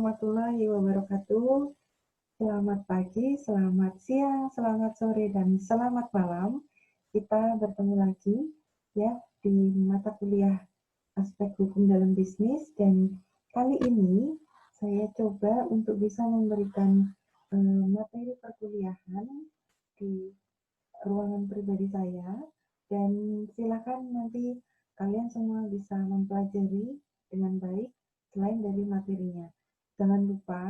warahmatullahi wabarakatuh. Selamat pagi, selamat siang, selamat sore, dan selamat malam. Kita bertemu lagi ya di mata kuliah aspek hukum dalam bisnis, dan kali ini saya coba untuk bisa memberikan materi perkuliahan di ruangan pribadi saya, dan silakan nanti kalian semua bisa mempelajari dengan baik selain dari materinya. Jangan lupa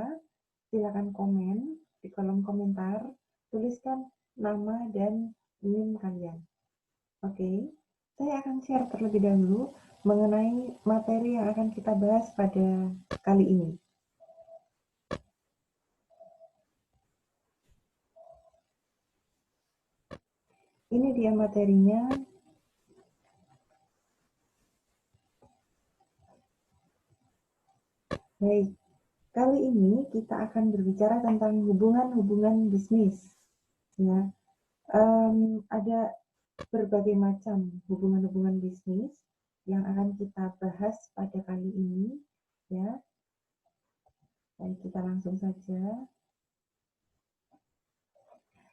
silakan komen di kolom komentar, tuliskan nama dan NIM kalian. Oke, saya akan share terlebih dahulu mengenai materi yang akan kita bahas pada kali ini. Ini dia materinya. Baik, kali ini kita akan berbicara tentang hubungan-hubungan bisnis. Ya, ada berbagai macam hubungan-hubungan bisnis yang akan kita bahas pada kali ini. Ya, baik, kita langsung saja.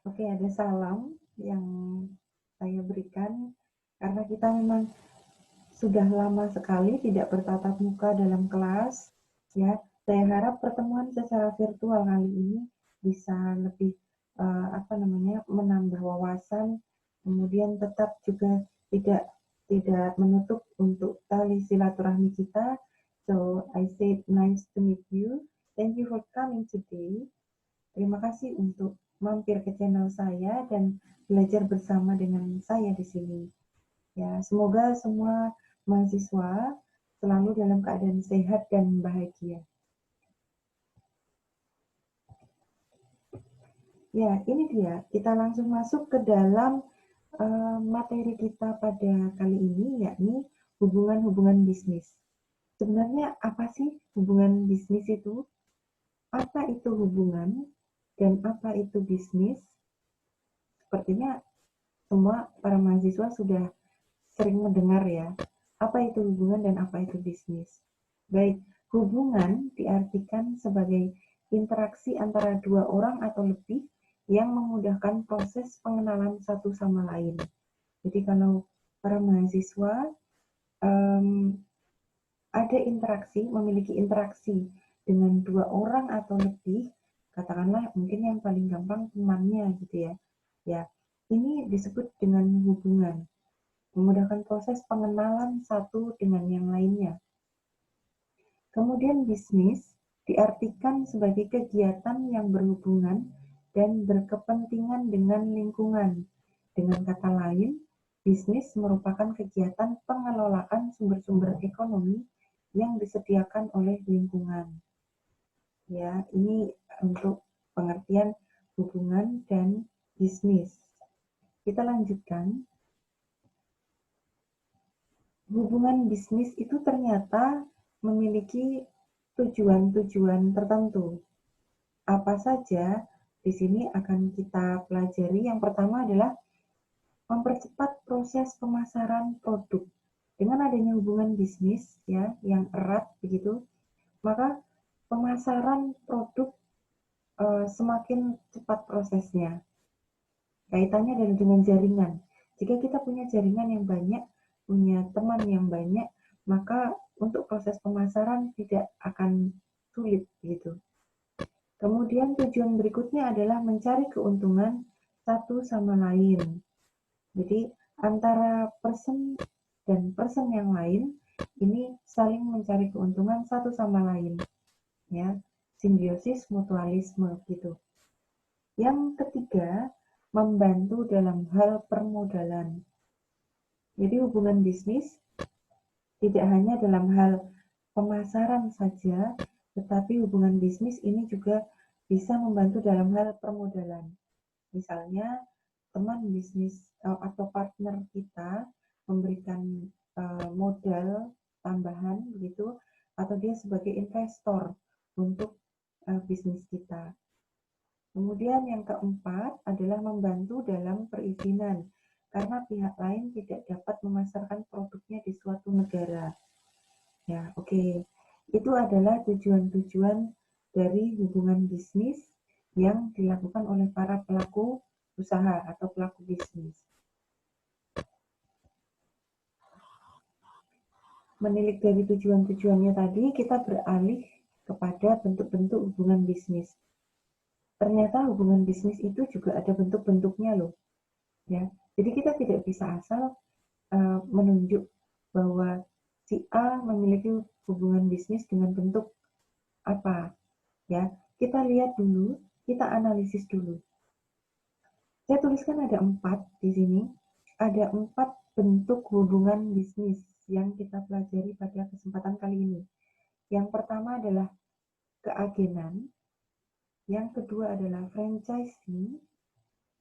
Oke, ada salam yang saya berikan karena kita memang sudah lama sekali tidak bertatap muka dalam kelas. Ya, saya harap pertemuan secara virtual kali ini bisa lebih menambah wawasan, kemudian tetap juga tidak menutup untuk tali silaturahmi kita. So I said nice to meet you. Thank you for coming today. Terima kasih untuk mampir ke channel saya dan belajar bersama dengan saya di sini. Ya, semoga semua mahasiswa selalu dalam keadaan sehat dan bahagia. Ya, ini dia. Kita langsung masuk ke dalam materi kita pada kali ini, yakni hubungan-hubungan bisnis. Sebenarnya apa sih hubungan bisnis itu? Apa itu hubungan? Dan apa itu bisnis? Sepertinya semua para mahasiswa sudah sering mendengar ya, apa itu hubungan dan apa itu bisnis. Baik, hubungan diartikan sebagai interaksi antara dua orang atau lebih yang memudahkan proses pengenalan satu sama lain. Jadi kalau para mahasiswa ada interaksi, memiliki interaksi dengan dua orang atau lebih, katakanlah mungkin yang paling gampang temannya gitu ya. Ya, ini disebut dengan hubungan. Memudahkan proses pengenalan satu dengan yang lainnya. Kemudian bisnis diartikan sebagai kegiatan yang berhubungan dan berkepentingan dengan lingkungan. Dengan kata lain, bisnis merupakan kegiatan pengelolaan sumber-sumber ekonomi yang disediakan oleh lingkungan. Ya, ini untuk pengertian hubungan dan bisnis. Kita lanjutkan. Hubungan bisnis itu ternyata memiliki tujuan-tujuan tertentu. Apa saja di sini akan kita pelajari. Yang pertama adalah mempercepat proses pemasaran produk. Dengan adanya hubungan bisnis ya yang erat begitu, maka pemasaran produk semakin cepat prosesnya. Kaitannya dengan jaringan. Jika kita punya jaringan yang banyak, punya teman yang banyak, maka untuk proses pemasaran tidak akan sulit gitu. Kemudian tujuan berikutnya adalah mencari keuntungan satu sama lain. Jadi antara person dan person yang lain ini saling mencari keuntungan satu sama lain. Ya, simbiosis mutualisme gitu. Yang ketiga, membantu dalam hal permodalan. Jadi hubungan bisnis tidak hanya dalam hal pemasaran saja, tetapi hubungan bisnis ini juga bisa membantu dalam hal permodalan. Misalnya, teman bisnis atau partner kita memberikan modal tambahan begitu, atau dia sebagai investor untuk bisnis kita. Kemudian yang keempat adalah membantu dalam perizinan, karena pihak lain tidak dapat memasarkan produknya di suatu negara. Ya, oke. Itu adalah tujuan-tujuan dari hubungan bisnis yang dilakukan oleh para pelaku usaha atau pelaku bisnis. Menilik dari tujuan-tujuannya tadi, kita beralih kepada bentuk-bentuk hubungan bisnis. Ternyata hubungan bisnis itu juga ada bentuk-bentuknya loh. Ya, jadi kita tidak bisa asal menunjuk bahwa si A memiliki hubungan bisnis dengan bentuk apa. Ya, kita lihat dulu, kita analisis dulu. Saya tuliskan ada 4 di sini. Ada 4 bentuk hubungan bisnis yang kita pelajari pada kesempatan kali ini. Yang pertama adalah keagenan, yang kedua adalah franchising,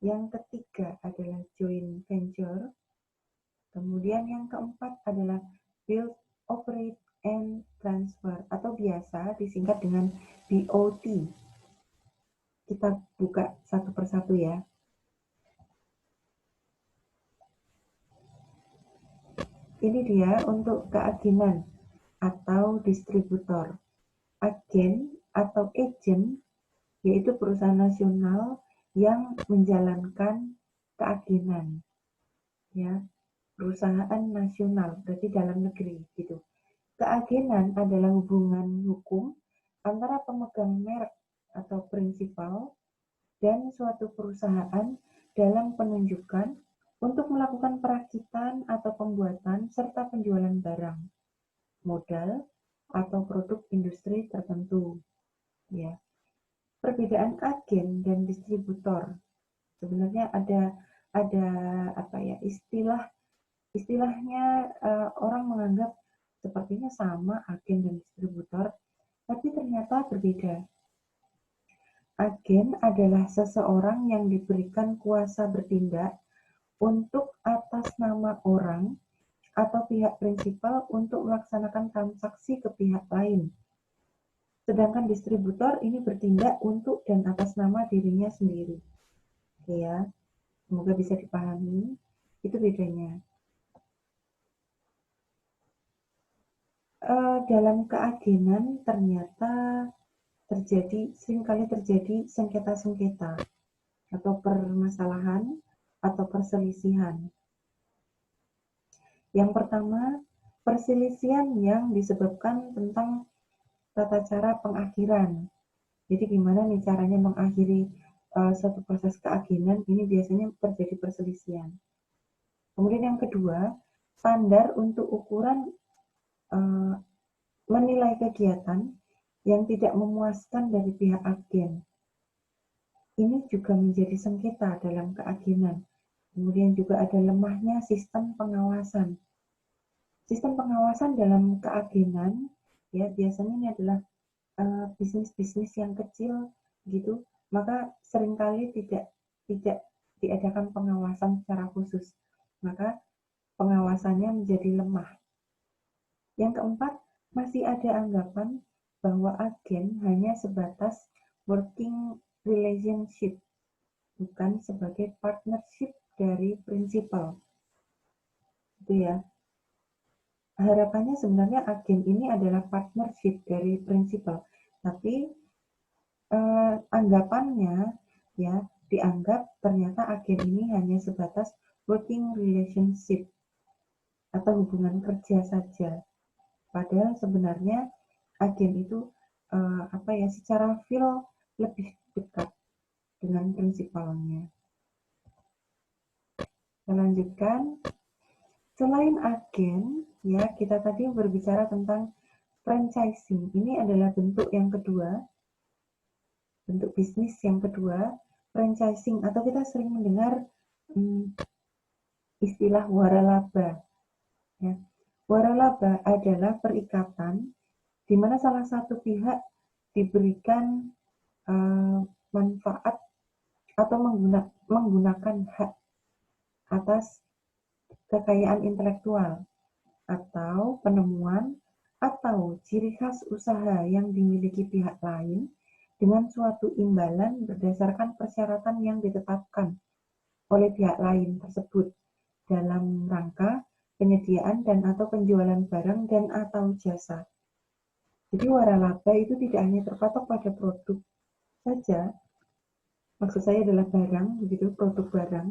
yang ketiga adalah joint venture, kemudian yang keempat adalah build, operate, and transfer atau biasa disingkat dengan BOT. Kita buka satu persatu ya. Ini dia untuk keagenan atau distributor. Agen atau agent yaitu perusahaan nasional yang menjalankan keagenan. Ya, perusahaan nasional berarti dalam negeri gitu. Keagenan adalah hubungan hukum antara pemegang merek atau prinsipal dan suatu perusahaan dalam penunjukan untuk melakukan perakitan atau pembuatan serta penjualan barang, modal, atau produk industri tertentu. Ya. Perbedaan agen dan distributor. Sebenarnya ada apa ya, istilahnya orang menganggap sepertinya sama agen dan distributor, tapi ternyata berbeda. Agen adalah seseorang yang diberikan kuasa bertindak untuk atas nama orang atau pihak prinsipal untuk melaksanakan transaksi ke pihak lain. Sedangkan distributor ini bertindak untuk dan atas nama dirinya sendiri. Oke ya, semoga bisa dipahami. Itu bedanya. Dalam keagenan ternyata seringkali terjadi sengketa-sengketa atau permasalahan atau perselisihan. Yang pertama, perselisihan yang disebabkan tentang tata cara pengakhiran. Jadi gimana nih caranya mengakhiri suatu proses keagenan, ini biasanya terjadi perselisihan. Kemudian yang kedua, standar untuk ukuran menilai kegiatan yang tidak memuaskan dari pihak agen. Ini juga menjadi sengketa dalam keagenan. Kemudian juga ada lemahnya sistem pengawasan. Sistem pengawasan dalam keagenan ya biasanya ini adalah bisnis-bisnis yang kecil gitu, maka seringkali tidak diadakan pengawasan secara khusus. Maka pengawasannya menjadi lemah. Yang keempat, masih ada anggapan bahwa agen hanya sebatas working relationship, bukan sebagai partnership dari prinsipal. Itu ya. Harapannya sebenarnya agen ini adalah partnership dari prinsipal, tapi anggapannya ya dianggap ternyata agen ini hanya sebatas working relationship atau hubungan kerja saja. Padahal sebenarnya agen itu secara feel lebih dekat dengan prinsipalnya. Kita lanjutkan. Selain agen, ya kita tadi berbicara tentang franchising. Ini adalah bentuk yang kedua, bentuk bisnis yang kedua, franchising atau kita sering mendengar istilah waralaba. Ya. Waralaba adalah perikatan di mana salah satu pihak diberikan manfaat atau menggunakan hak atas kekayaan intelektual atau penemuan atau ciri khas usaha yang dimiliki pihak lain dengan suatu imbalan berdasarkan persyaratan yang ditetapkan oleh pihak lain tersebut dalam rangka penyediaan dan atau penjualan barang dan atau jasa. Jadi waralaba itu tidak hanya terpatok pada produk saja, maksud saya adalah barang, begitu, produk barang,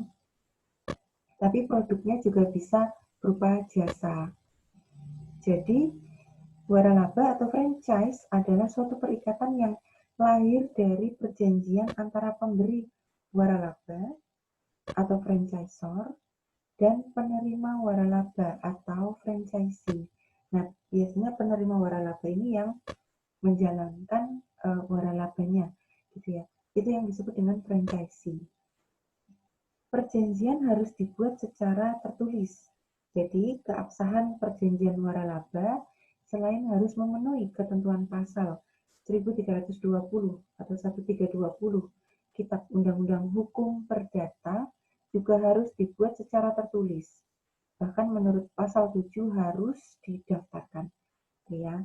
tapi produknya juga bisa berupa jasa. Jadi, waralaba atau franchise adalah suatu perikatan yang lahir dari perjanjian antara pemberi waralaba atau franchisor dan penerima waralaba atau franchisee. Nah, biasanya penerima waralaba ini yang menjalankan waralabanya, gitu ya. Itu yang disebut dengan franchisee. Perjanjian harus dibuat secara tertulis. Jadi, keabsahan perjanjian waralaba selain harus memenuhi ketentuan pasal 1320 atau 1320 Kitab Undang-Undang Hukum Perdata juga harus dibuat secara tertulis. Bahkan menurut pasal 7 harus didaftarkan. Ya.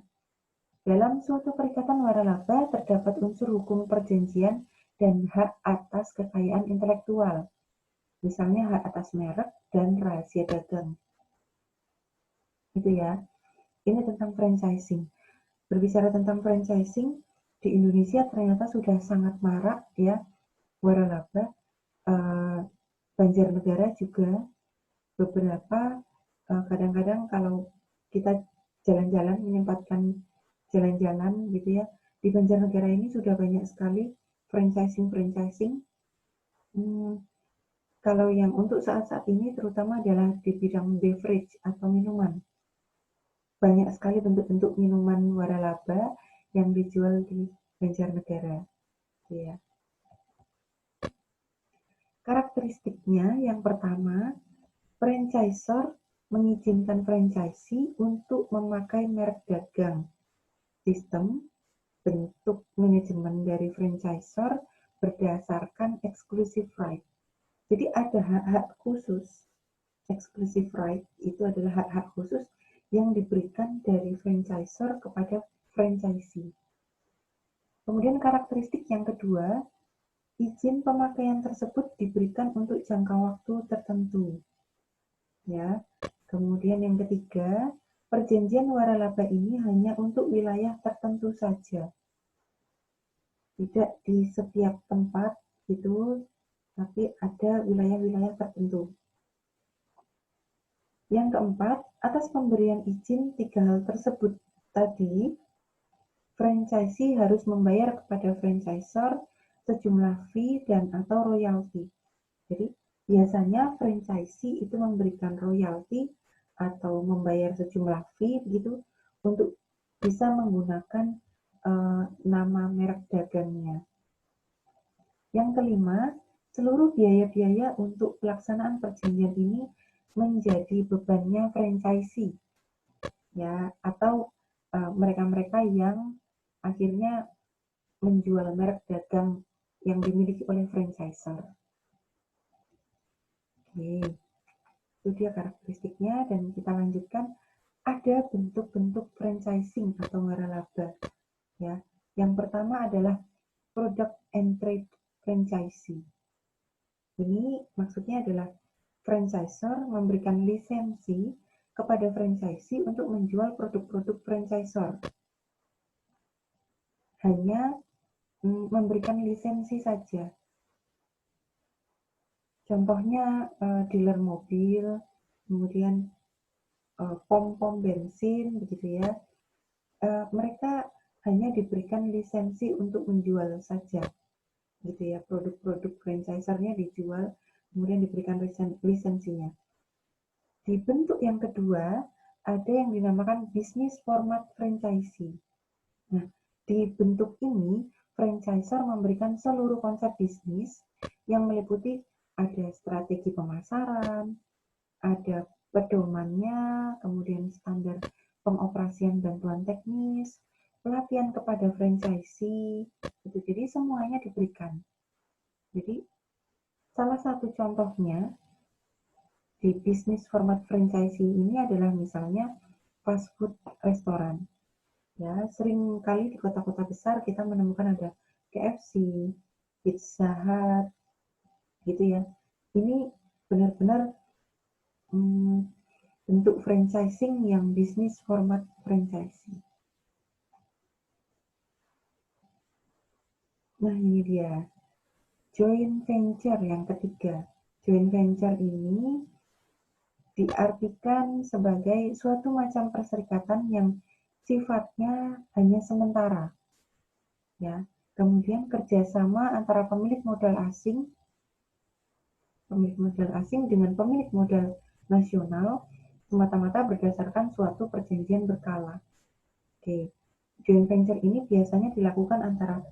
Dalam suatu perikatan waralaba terdapat unsur hukum perjanjian dan hak atas kekayaan intelektual. Misalnya hak atas merek dan rahasia dagang. Itu ya. Ini tentang franchising. Berbicara tentang franchising, di Indonesia ternyata sudah sangat marak ya waralaba. Banjarnegara juga beberapa kadang-kadang kalau kita jalan-jalan menyempatkan jalan-jalan gitu ya, di Banjarnegara ini sudah banyak sekali franchising. Kalau yang untuk saat-saat ini terutama adalah di bidang beverage atau minuman. Banyak sekali bentuk-bentuk minuman waralaba yang dijual di Banjarnegara. Ya. Karakteristiknya yang pertama, franchisor mengizinkan franchisee untuk memakai merek dagang. Sistem bentuk manajemen dari franchisor berdasarkan exclusive right. Jadi ada hak-hak khusus. Exclusive right itu adalah hak-hak khusus yang diberikan dari franchisor kepada franchisee. Kemudian karakteristik yang kedua, izin pemakaian tersebut diberikan untuk jangka waktu tertentu. Ya. Kemudian yang ketiga, perjanjian waralaba ini hanya untuk wilayah tertentu saja. Tidak di setiap tempat gitu, tapi ada wilayah-wilayah tertentu. Yang keempat, atas pemberian izin 3 hal tersebut tadi, franchisee harus membayar kepada franchisor sejumlah fee dan atau royalti. Jadi, biasanya franchisee itu memberikan royalti atau membayar sejumlah fee begitu untuk bisa menggunakan nama merek dagangnya. Yang kelima, seluruh biaya-biaya untuk pelaksanaan perjanjian ini menjadi bebannya franchisee, ya, atau mereka-mereka yang akhirnya menjual merek dagang yang dimiliki oleh franchisor. Oke, itu dia karakteristiknya dan kita lanjutkan. Ada bentuk-bentuk franchising atau waralaba. Ya, yang pertama adalah product and trade franchisee. Ini maksudnya adalah franchisor memberikan lisensi kepada franchisee untuk menjual produk-produk franchisor. Hanya memberikan lisensi saja. Contohnya dealer mobil, kemudian pom-pom bensin, begitu ya. Mereka hanya diberikan lisensi untuk menjual saja, gitu ya. Produk-produk franchisernya dijual, kemudian diberikan lisensinya. Di bentuk yang kedua, ada yang dinamakan bisnis format franchisee. Nah, di bentuk ini, franchisor memberikan seluruh konsep bisnis yang meliputi ada strategi pemasaran, ada pedomannya, kemudian standar pengoperasian bantuan teknis, pelatihan kepada franchisee, gitu. Jadi semuanya diberikan. Jadi salah satu contohnya di bisnis format franchisee ini adalah misalnya fast food restoran. Ya, sering kali di kota-kota besar kita menemukan ada KFC, Pizza Hut, gitu ya. Ini benar-benar bentuk franchising yang bisnis format franchising. Nah, ini dia. Joint venture yang ketiga. Joint venture ini diartikan sebagai suatu macam perserikatan yang sifatnya hanya sementara, ya. Kemudian kerjasama antara pemilik modal asing dengan pemilik modal nasional semata-mata berdasarkan suatu perjanjian berkala. Oke, joint venture ini biasanya dilakukan antara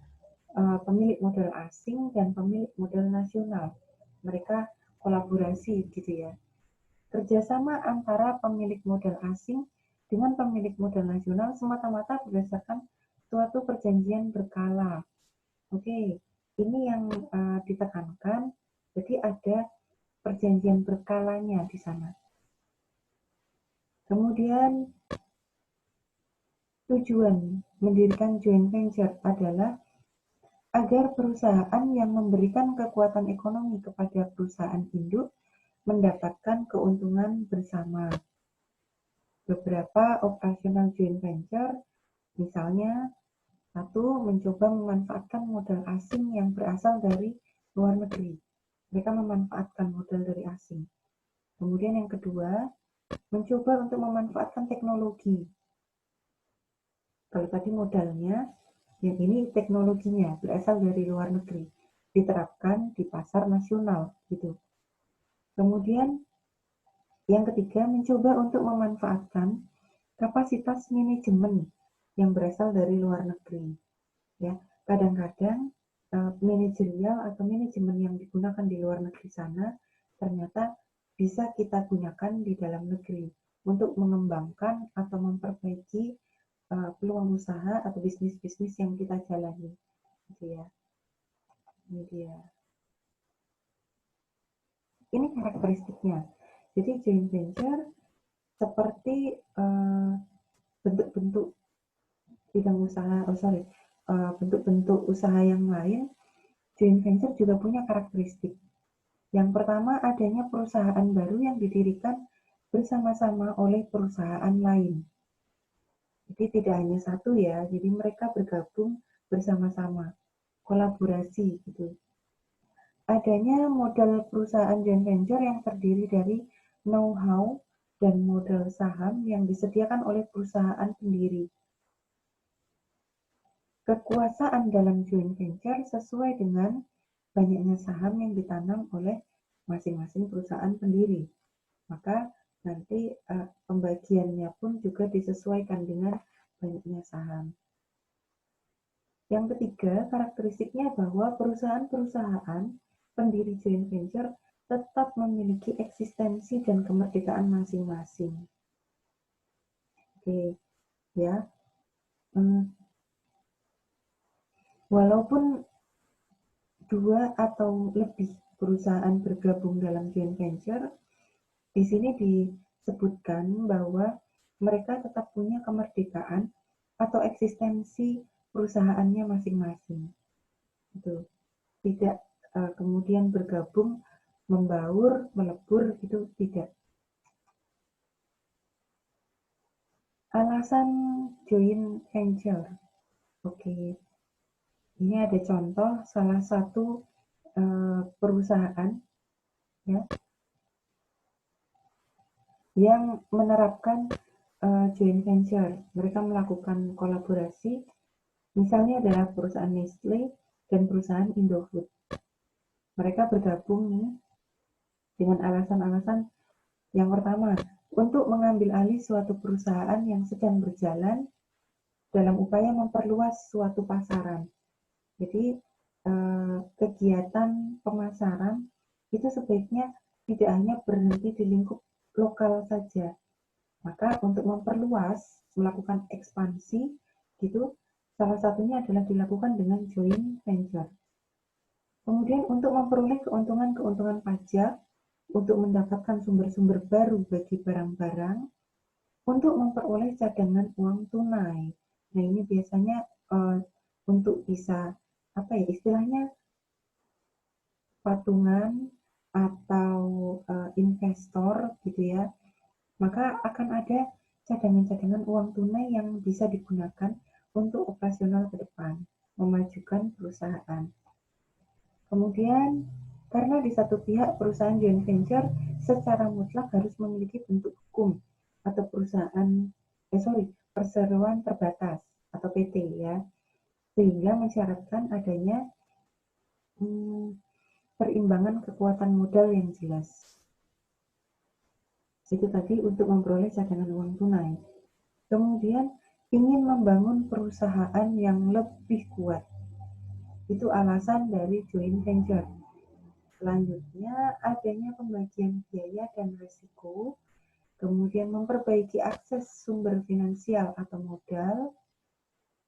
pemilik modal asing dan pemilik modal nasional. Mereka kolaborasi gitu ya. Kerjasama antara pemilik modal asing dengan pemilik modal nasional semata-mata berdasarkan suatu perjanjian berkala. Oke, ini yang ditekankan. Jadi ada perjanjian berkalanya di sana. Kemudian tujuan mendirikan joint venture adalah agar perusahaan yang memberikan kekuatan ekonomi kepada perusahaan induk mendapatkan keuntungan bersama. Beberapa operasional joint venture, misalnya satu, mencoba memanfaatkan modal asing yang berasal dari luar negeri. Mereka memanfaatkan modal dari asing. Kemudian yang kedua, mencoba untuk memanfaatkan teknologi. Kalau tadi modalnya, yang ini teknologinya berasal dari luar negeri, diterapkan di pasar nasional gitu. Kemudian yang ketiga, mencoba untuk memanfaatkan kapasitas manajemen yang berasal dari luar negeri. Ya, kadang-kadang manajerial atau manajemen yang digunakan di luar negeri sana ternyata bisa kita gunakan di dalam negeri untuk mengembangkan atau memperbaiki peluang usaha atau bisnis-bisnis yang kita jalani, gitu ya. Ini dia. Ini karakteristiknya. Jadi joint venture seperti bentuk-bentuk bidang usaha, bentuk-bentuk usaha yang lain, joint venture juga punya karakteristik. Yang pertama, adanya perusahaan baru yang didirikan bersama-sama oleh perusahaan lain. Jadi tidak hanya satu ya, jadi mereka bergabung bersama-sama, kolaborasi gitu. Adanya modal perusahaan joint venture yang terdiri dari know-how dan modal saham yang disediakan oleh perusahaan pendiri. Kekuasaan dalam joint venture sesuai dengan banyaknya saham yang ditanam oleh masing-masing perusahaan pendiri. Maka nanti pembagiannya pun juga disesuaikan dengan banyaknya saham. Yang ketiga, karakteristiknya bahwa perusahaan-perusahaan pendiri joint venture tetap memiliki eksistensi dan kemerdekaan masing-masing. Oke, ya. Walaupun dua atau lebih perusahaan bergabung dalam joint venture, di sini disebutkan bahwa mereka tetap punya kemerdekaan atau eksistensi perusahaannya masing-masing. Gitu. Tidak kemudian bergabung, membaur, melebur gitu, tidak. Alasan joint venture. Oke. Ini ada contoh salah satu perusahaan ya yang menerapkan joint venture. Mereka melakukan kolaborasi, misalnya adalah perusahaan Nestle dan perusahaan Indofood. Mereka bergabung nih dengan alasan-alasan yang pertama, untuk mengambil alih suatu perusahaan yang sedang berjalan dalam upaya memperluas suatu pasaran. Jadi kegiatan pemasaran itu sebaiknya tidak hanya berhenti di lingkup lokal saja. Maka untuk memperluas, melakukan ekspansi gitu, salah satunya adalah dilakukan dengan joint venture. Kemudian untuk memperoleh keuntungan-keuntungan pajak, untuk mendapatkan sumber-sumber baru bagi barang-barang, untuk memperoleh cadangan uang tunai. Nah ini biasanya untuk bisa apa ya istilahnya patungan atau investor gitu ya, maka akan ada cadangan-cadangan uang tunai yang bisa digunakan untuk operasional ke depan. memajukan perusahaan. Kemudian, karena di satu pihak perusahaan joint venture secara mutlak harus memiliki bentuk hukum atau perseroan terbatas atau PT ya, sehingga mensyaratkan adanya perimbangan kekuatan modal yang jelas. Itu tadi untuk memperoleh cadangan uang tunai. Kemudian ingin membangun perusahaan yang lebih kuat. Itu alasan dari joint venture. Selanjutnya, adanya pembagian biaya dan risiko, kemudian memperbaiki akses sumber finansial atau modal,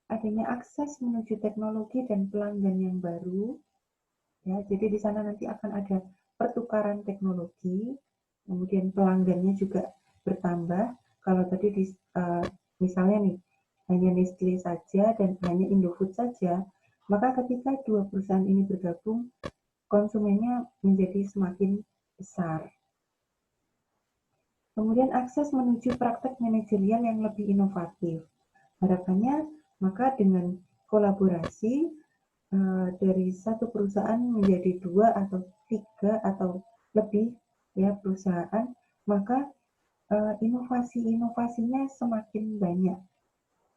adanya akses menuju teknologi dan pelanggan yang baru. Ya, jadi di sana nanti akan ada pertukaran teknologi, kemudian pelanggannya juga bertambah. Kalau tadi misalnya nih, hanya Nestle saja dan hanya Indofood saja, maka ketika dua perusahaan ini bergabung, konsumennya menjadi semakin besar. Kemudian akses menuju praktek manajerial yang lebih inovatif. Harapannya, maka dengan kolaborasi dari satu perusahaan menjadi 2 atau 3 atau lebih ya perusahaan, maka inovasi-inovasinya semakin banyak,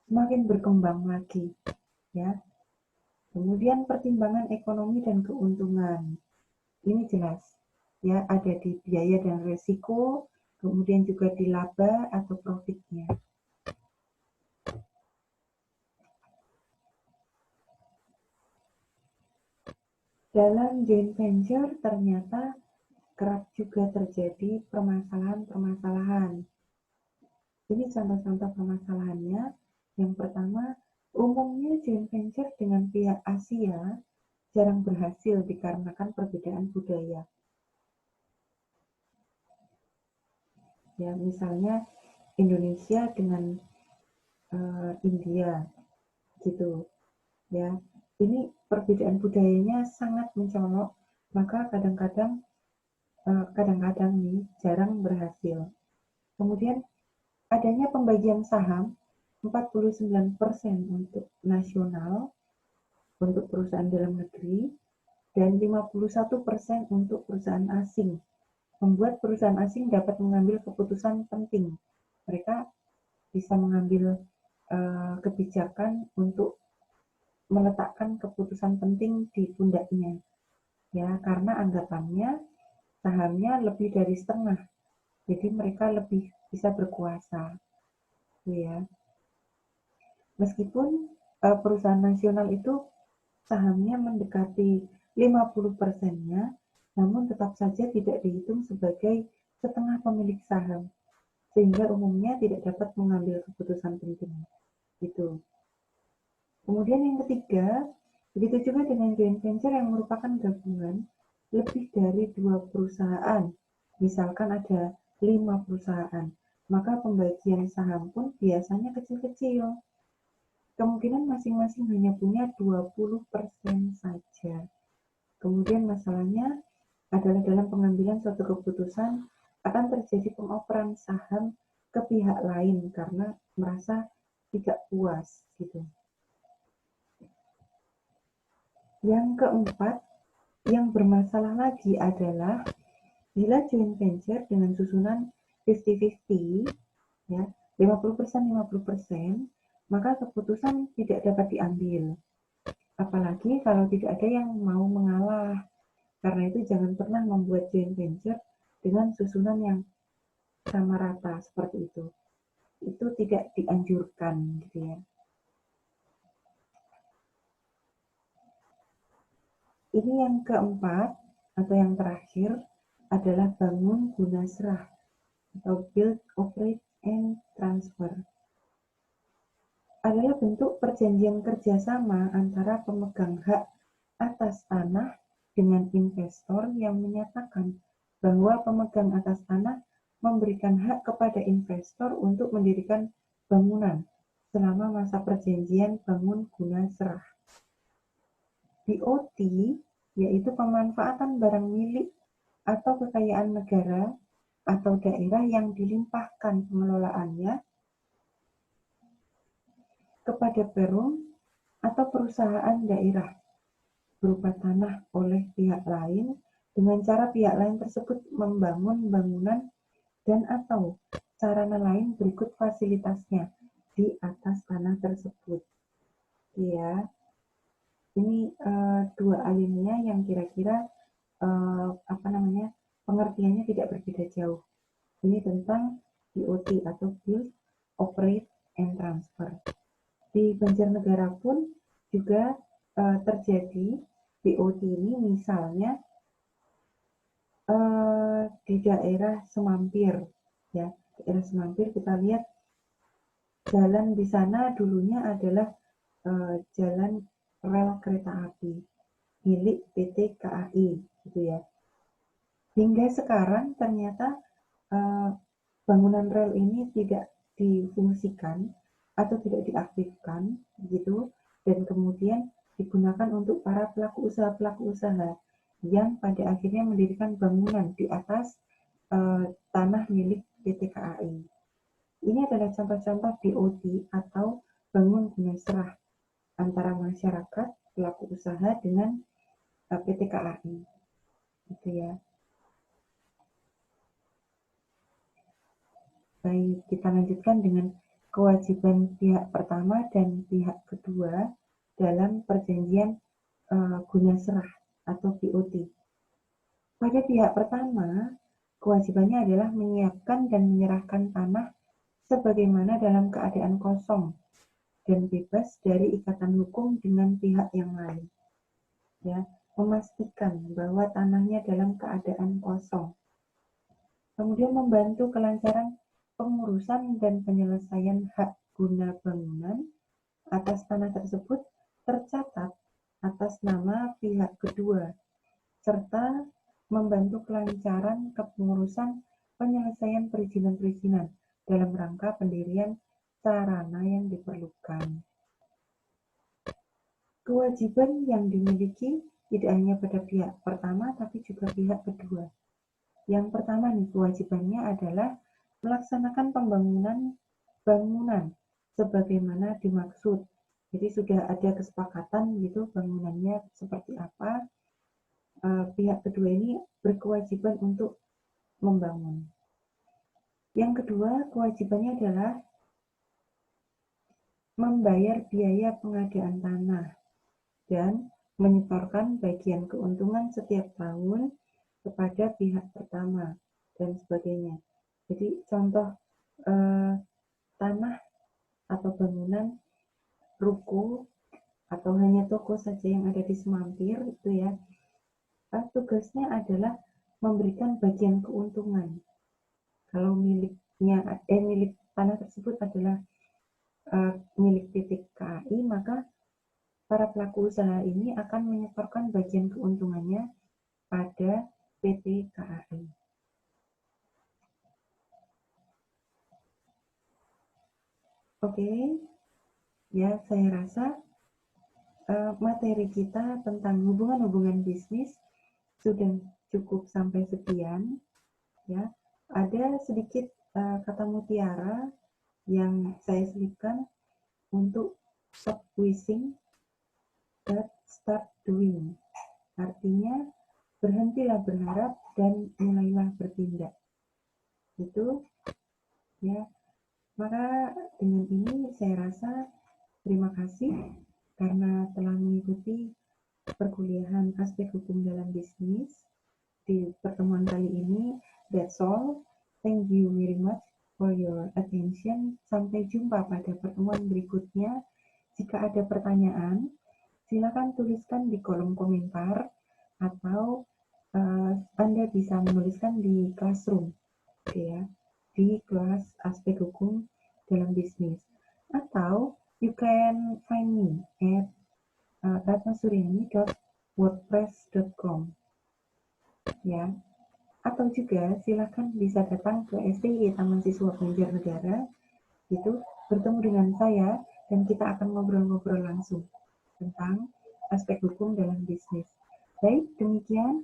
semakin berkembang lagi ya. Kemudian pertimbangan ekonomi dan keuntungan. Ini jelas ya, ada di biaya dan resiko, kemudian juga di laba atau profitnya. Dalam joint venture ternyata kerap juga terjadi permasalahan-permasalahan. Ini contoh-contoh permasalahannya. Yang pertama, umumnya joint venture dengan pihak Asia jarang berhasil dikarenakan perbedaan budaya. Ya, misalnya Indonesia dengan India gitu. Ya, ini perbedaan budayanya sangat mencolok, maka kadang-kadang nih jarang berhasil. Kemudian adanya pembagian saham 49% untuk nasional untuk perusahaan dalam negeri dan 51% untuk perusahaan asing. Membuat perusahaan asing dapat mengambil keputusan penting. Mereka bisa mengambil kebijakan untuk meletakkan keputusan penting di pundaknya. Ya, karena anggapannya sahamnya lebih dari setengah. Jadi mereka lebih bisa berkuasa. Ya. Meskipun perusahaan nasional itu sahamnya mendekati 50%-nya, namun tetap saja tidak dihitung sebagai setengah pemilik saham, sehingga umumnya tidak dapat mengambil keputusan penting. Gitu. Kemudian yang ketiga, begitu juga dengan joint venture yang merupakan gabungan lebih dari 2 perusahaan. Misalkan ada 5 perusahaan, maka pembagian saham pun biasanya kecil-kecil. Kemungkinan masing-masing hanya punya 20% saja. Kemudian masalahnya adalah dalam pengambilan suatu keputusan akan terjadi pengoperan saham ke pihak lain karena merasa tidak puas gitu. Yang keempat, yang bermasalah lagi adalah bila joint venture dengan susunan 50-50 ya, 50% 50%, maka keputusan tidak dapat diambil. Apalagi kalau tidak ada yang mau mengalah. Karena itu jangan pernah membuat joint venture dengan susunan yang sama rata seperti itu. Itu tidak dianjurkan gitu ya. Ini yang keempat atau yang terakhir adalah bangun guna serah atau build, operate, and transfer. Adalah bentuk perjanjian kerjasama antara pemegang hak atas tanah dengan investor yang menyatakan bahwa pemegang atas tanah memberikan hak kepada investor untuk mendirikan bangunan selama masa perjanjian bangun guna serah. BOT yaitu pemanfaatan barang milik atau kekayaan negara atau daerah yang dilimpahkan pengelolaannya kepada perum atau perusahaan daerah berupa tanah oleh pihak lain dengan cara pihak lain tersebut membangun bangunan dan atau sarana lain berikut fasilitasnya di atas tanah tersebut. Ya, ini dua alinea yang kira-kira pengertiannya tidak berbeda jauh. Ini tentang BOT atau Build, Operate, and Transfer. Di Banjarnegara pun juga terjadi BOT ini, misalnya di daerah Semampir, ya, daerah Semampir kita lihat jalan di sana dulunya adalah jalan rel kereta api milik PT KAI, gitu ya. Hingga sekarang ternyata bangunan rel ini tidak difungsikan atau tidak diaktifkan, gitu, dan kemudian digunakan untuk para pelaku usaha yang pada akhirnya mendirikan bangunan di atas tanah milik PT KAI. Ini adalah contoh-contoh BOT atau bangun guna serah antara masyarakat, pelaku usaha dengan PT KAI, gitu ya. Baik, kita lanjutkan dengan kewajiban pihak pertama dan pihak kedua dalam perjanjian guna serah atau BOT. Pada pihak pertama, kewajibannya adalah menyiapkan dan menyerahkan tanah sebagaimana dalam keadaan kosong dan bebas dari ikatan hukum dengan pihak yang lain. Ya, memastikan bahwa tanahnya dalam keadaan kosong. Kemudian membantu kelancaran pengurusan dan penyelesaian hak guna bangunan atas tanah tersebut tercatat atas nama pihak kedua, serta membantu kelancaran kepengurusan penyelesaian perizinan-perizinan dalam rangka pendirian sarana yang diperlukan. Kewajiban yang dimiliki tidak hanya pada pihak pertama, tapi juga pihak kedua. Yang pertama nih, kewajibannya adalah melaksanakan pembangunan bangunan sebagaimana dimaksud. Jadi sudah ada kesepakatan gitu bangunannya seperti apa. Pihak kedua ini berkewajiban untuk membangun. Yang kedua, kewajibannya adalah membayar biaya pengadaan tanah dan menyetorkan bagian keuntungan setiap tahun kepada pihak pertama dan sebagainya. Jadi contoh tanah atau bangunan ruko atau hanya toko saja yang ada di Semampir itu ya, tugasnya adalah memberikan bagian keuntungan. Kalau milik tanah tersebut adalah milik PT KAI, maka para pelaku usaha ini akan menyetorkan bagian keuntungannya pada PT KAI. Oke, ya saya rasa materi kita tentang hubungan-hubungan bisnis sudah cukup sampai sekian. Ya, ada sedikit kata mutiara yang saya selipkan untuk stop wishing but start doing. Artinya berhentilah berharap dan mulailah bertindak. Itu ya. Maka dengan ini saya rasa terima kasih karena telah mengikuti perkuliahan aspek hukum dalam bisnis di pertemuan kali ini. That's all. Thank you very much for your attention. Sampai jumpa pada pertemuan berikutnya. Jika ada pertanyaan, silakan tuliskan di kolom komentar atau Anda bisa menuliskan di classroom, ya, di kelas aspek hukum dalam bisnis. Atau you can find me at ratnasuryani.wordpress.com, ya. Atau juga silakan bisa datang ke STI Taman Siswa Banjarnegara, itu bertemu dengan saya dan kita akan ngobrol-ngobrol langsung tentang aspek hukum dalam bisnis. Baik, demikian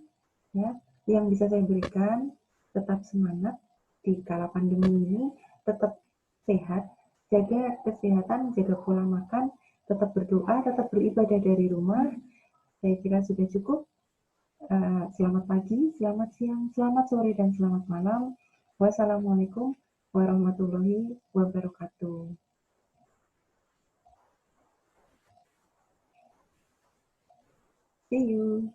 ya yang bisa saya berikan. Tetap semangat di kala pandemi ini, tetap sehat, jaga kesehatan, jaga pola makan, tetap berdoa, tetap beribadah dari rumah. Saya kira sudah cukup. Selamat pagi, selamat siang, selamat sore, dan selamat malam. Wassalamualaikum warahmatullahi wabarakatuh. See you.